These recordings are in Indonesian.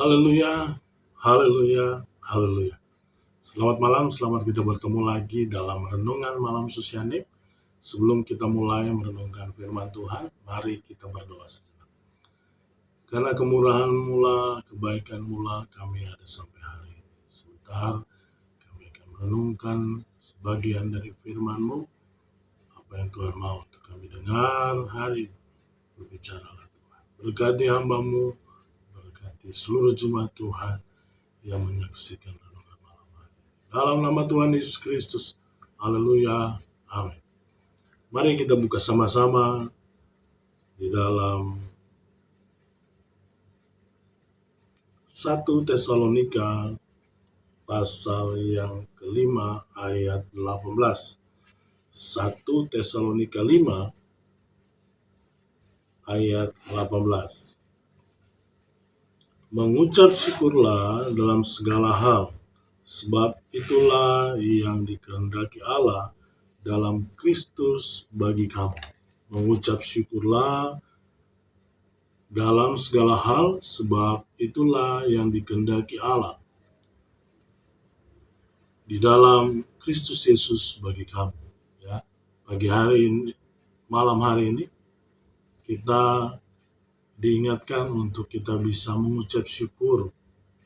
Haleluya, haleluya, haleluya. Selamat malam, selamat kita bertemu lagi dalam renungan malam Sosianik. Sebelum kita mulai merenungkan firman Tuhan, mari kita berdoa sejenak. Karena kemurahan mula, kebaikan mula kami ada sampai hari ini. Sebentar kami akan merenungkan sebagian dari firman-Mu, apa yang Tuhan mau untuk kami dengar hari ini. Berbicaralah Tuhan. Berkati hamba-Mu, berkati seluruh jemaat Tuhan yang menyaksikan renungan malam hari. Dalam nama Tuhan Yesus Kristus. Haleluya. Amin. Mari kita buka sama-sama di dalam 1 Tesalonika pasal yang kelima ayat 18. 1 Tesalonika 5 ayat 18. Mengucap syukurlah dalam segala hal, sebab itulah yang dikehendaki Allah dalam Kristus bagi kamu. Mengucap syukurlah dalam segala hal, sebab itulah yang dikehendaki Allah di dalam Kristus Yesus bagi kamu. Ya, pagi hari ini, malam hari ini, kita diingatkan untuk kita bisa mengucap syukur.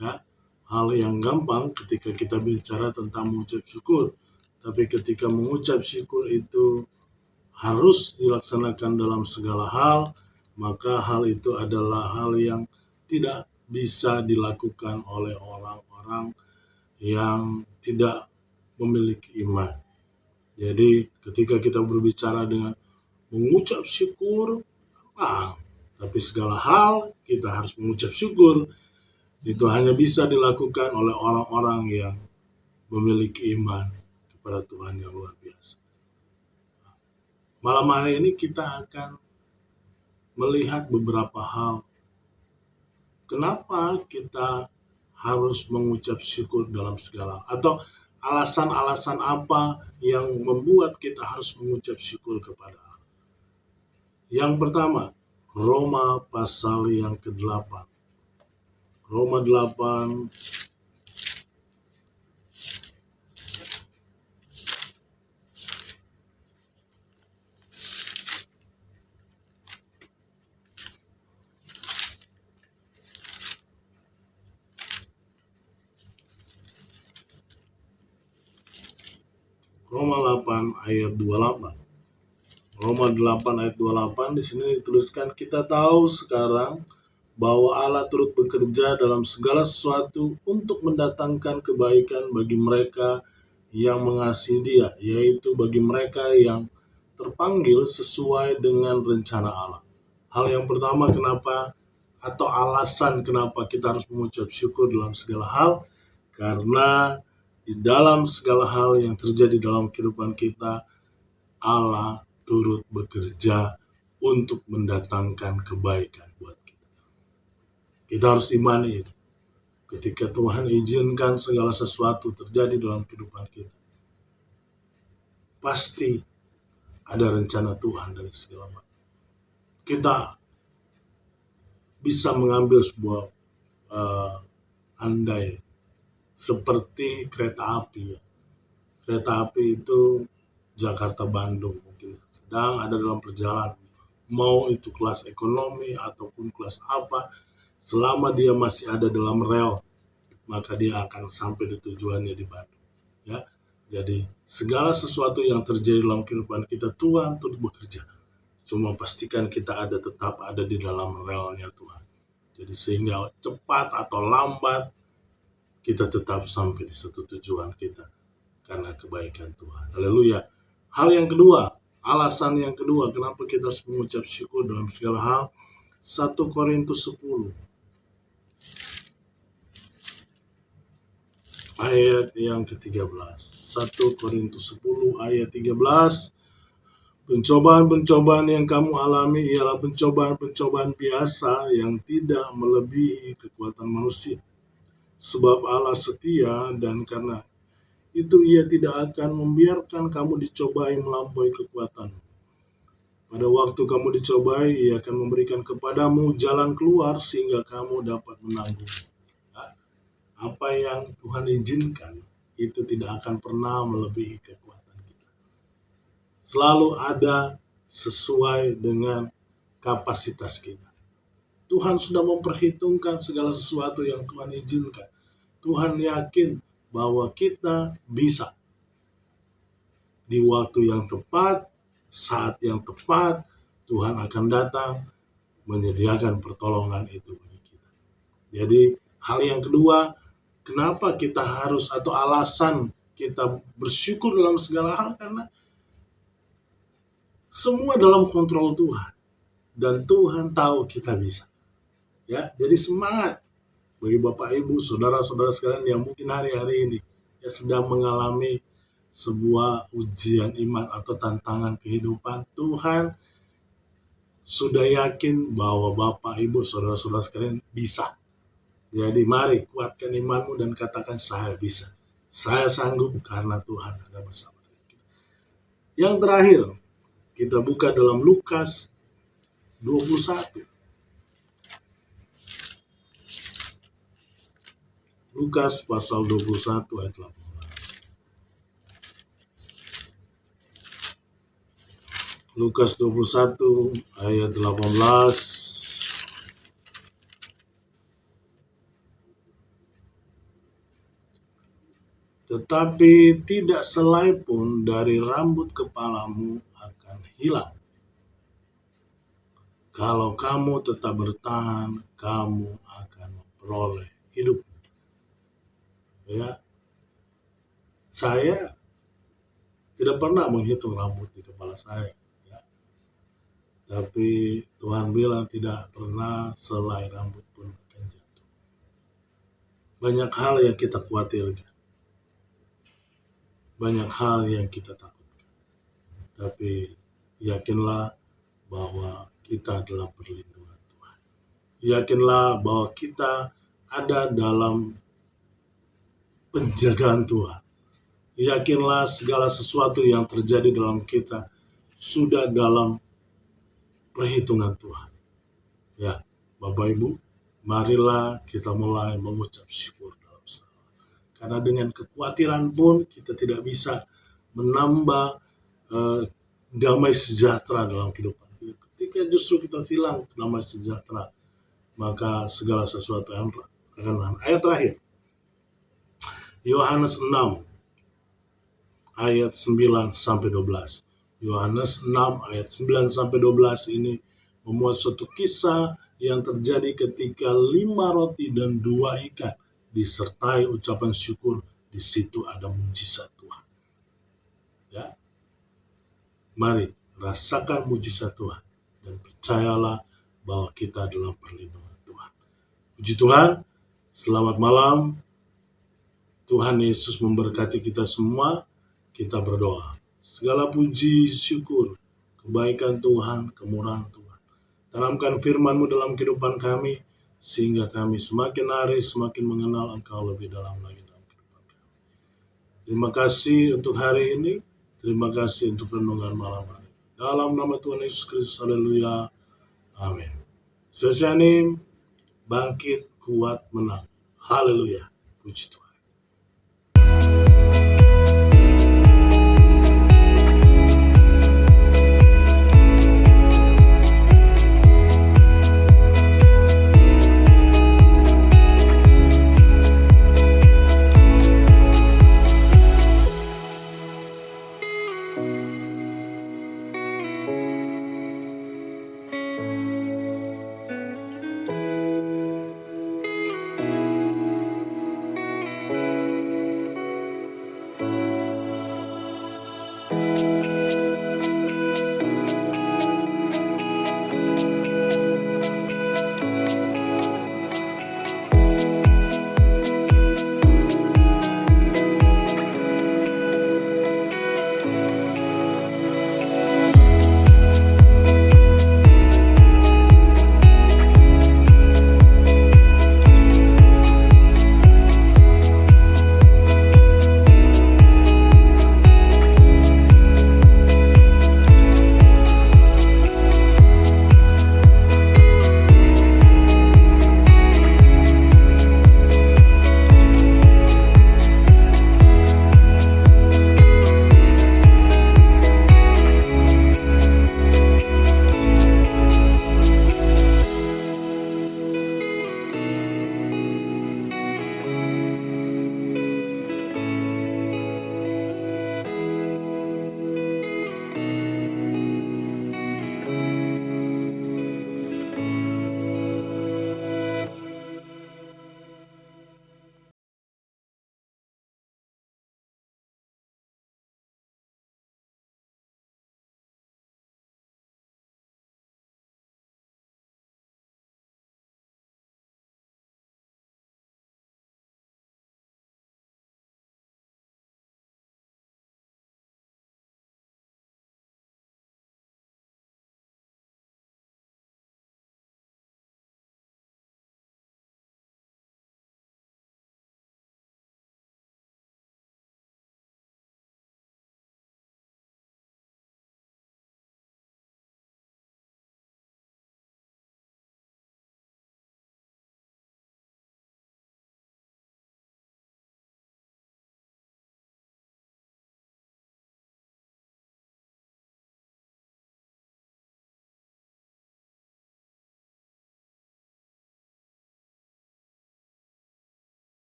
Ya, hal yang gampang ketika kita bicara tentang mengucap syukur. Tapi ketika mengucap syukur itu harus dilaksanakan dalam segala hal, maka hal itu adalah hal yang tidak bisa dilakukan oleh orang-orang yang tidak memiliki iman. Jadi ketika kita berbicara dengan mengucap syukur, tapi segala hal kita harus mengucap syukur. Itu hanya bisa dilakukan oleh orang-orang yang memiliki iman kepada Tuhan yang luar biasa. Malam hari ini kita akan melihat beberapa hal. Kenapa kita harus mengucap syukur dalam segala, atau alasan-alasan apa yang membuat kita harus mengucap syukur kepada Allah. Yang pertama, Roma pasal yang ke-8. Roma 8 Roma 8 ayat 28. Roma 8 ayat 28 di sini dituliskan, kita tahu sekarang bahwa Allah turut bekerja dalam segala sesuatu untuk mendatangkan kebaikan bagi mereka yang mengasihi Dia, yaitu bagi mereka yang terpanggil sesuai dengan rencana Allah. Hal yang pertama kenapa, atau alasan kenapa kita harus mengucap syukur dalam segala hal, karena di dalam segala hal yang terjadi dalam kehidupan kita, Allah turut bekerja untuk mendatangkan kebaikan buat kita. Kita harus imani itu. Ketika Tuhan izinkan segala sesuatu terjadi dalam kehidupan kita, pasti ada rencana Tuhan dari segala macam. Kita bisa mengambil sebuah andai seperti kereta api. Kereta api itu Jakarta-Bandung mungkin sedang ada dalam perjalanan. Mau itu kelas ekonomi ataupun kelas apa, selama dia masih ada dalam rel, maka dia akan sampai di tujuannya di Bandung. Ya, jadi segala sesuatu yang terjadi dalam kehidupan kita, Tuhan turut bekerja. Cuma pastikan kita tetap ada di dalam relnya Tuhan. Jadi sehingga cepat atau lambat, kita tetap sampai di satu tujuan kita karena kebaikan Tuhan. Haleluya. Hal yang kedua, alasan yang kedua kenapa kita harus mengucap syukur dalam segala hal, 1 Korintus 10 ayat yang ke-13. 1 Korintus 10 ayat 13. Pencobaan-pencobaan yang kamu alami ialah pencobaan-pencobaan biasa yang tidak melebihi kekuatan manusia. Sebab Allah setia dan karena itu Ia tidak akan membiarkan kamu dicobai melampaui kekuatan. Pada waktu kamu dicobai, Ia akan memberikan kepadamu jalan keluar sehingga kamu dapat menanggung. apa yang Tuhan izinkan itu tidak akan pernah melebihi kekuatan kita. Selalu ada sesuai dengan kapasitas kita. Tuhan sudah memperhitungkan segala sesuatu yang Tuhan izinkan. Tuhan yakin bahwa kita bisa di waktu yang tepat, saat yang tepat, Tuhan akan datang menyediakan pertolongan itu bagi kita. Jadi hal yang kedua, kenapa kita harus atau alasan kita bersyukur dalam segala hal, karena semua dalam kontrol Tuhan dan Tuhan tahu kita bisa. Ya, jadi semangat bagi Bapak Ibu, saudara-saudara sekalian yang mungkin hari-hari ini ya sedang mengalami sebuah ujian iman atau tantangan kehidupan. Tuhan sudah yakin bahwa Bapak Ibu, saudara-saudara sekalian bisa. Jadi mari kuatkan imanmu dan katakan, saya bisa. Saya sanggup karena Tuhan ada bersama kita. Yang terakhir, kita buka dalam Lukas 21. Lukas pasal 21 ayat 18. Lukas 21 ayat 18. Tetapi tidak selai pun dari rambut kepalamu akan hilang. Kalau kamu tetap bertahan, kamu akan memperoleh hidup. Ya, saya tidak pernah menghitung rambut di kepala saya. Ya. Tapi Tuhan bilang tidak pernah selai rambut pun akan jatuh. Banyak hal yang kita khawatirkan. Banyak hal yang kita takutkan. Tapi yakinlah bahwa kita adalah perlindungan Tuhan. Yakinlah bahwa kita ada dalam penjagaan Tuhan. Yakinlah segala sesuatu yang terjadi dalam kita sudah dalam perhitungan Tuhan. Ya, Bapak Ibu, marilah kita mulai mengucap syukur dalam segala. Karena dengan kekhawatiran pun kita tidak bisa menambah damai sejahtera dalam kehidupan. Ketika justru kita hilang damai sejahtera, maka segala sesuatu yang akan. Ayat terakhir, Yohanes 6 ayat 9-12. Yohanes 6 ayat 9-12 ini memuat suatu kisah yang terjadi ketika 5 roti dan 2 ikan disertai ucapan syukur. Di situ ada mujizat Tuhan. Ya, mari rasakan mujizat Tuhan dan percayalah bahwa kita adalah perlindungan Tuhan. Puji Tuhan, selamat malam. Tuhan Yesus memberkati kita semua. Kita berdoa. Segala puji, syukur, kebaikan Tuhan, kemurahan Tuhan. Tanamkan firman-Mu dalam kehidupan kami, sehingga kami semakin hari semakin mengenal Engkau lebih dalam lagi dalam kehidupan kami. Terima kasih untuk hari ini. Terima kasih untuk renungan malam hari. Dalam nama Tuhan Yesus Kristus, haleluya. Amin. Sosianim, bangkit, kuat, menang. Haleluya. Puji Tuhan.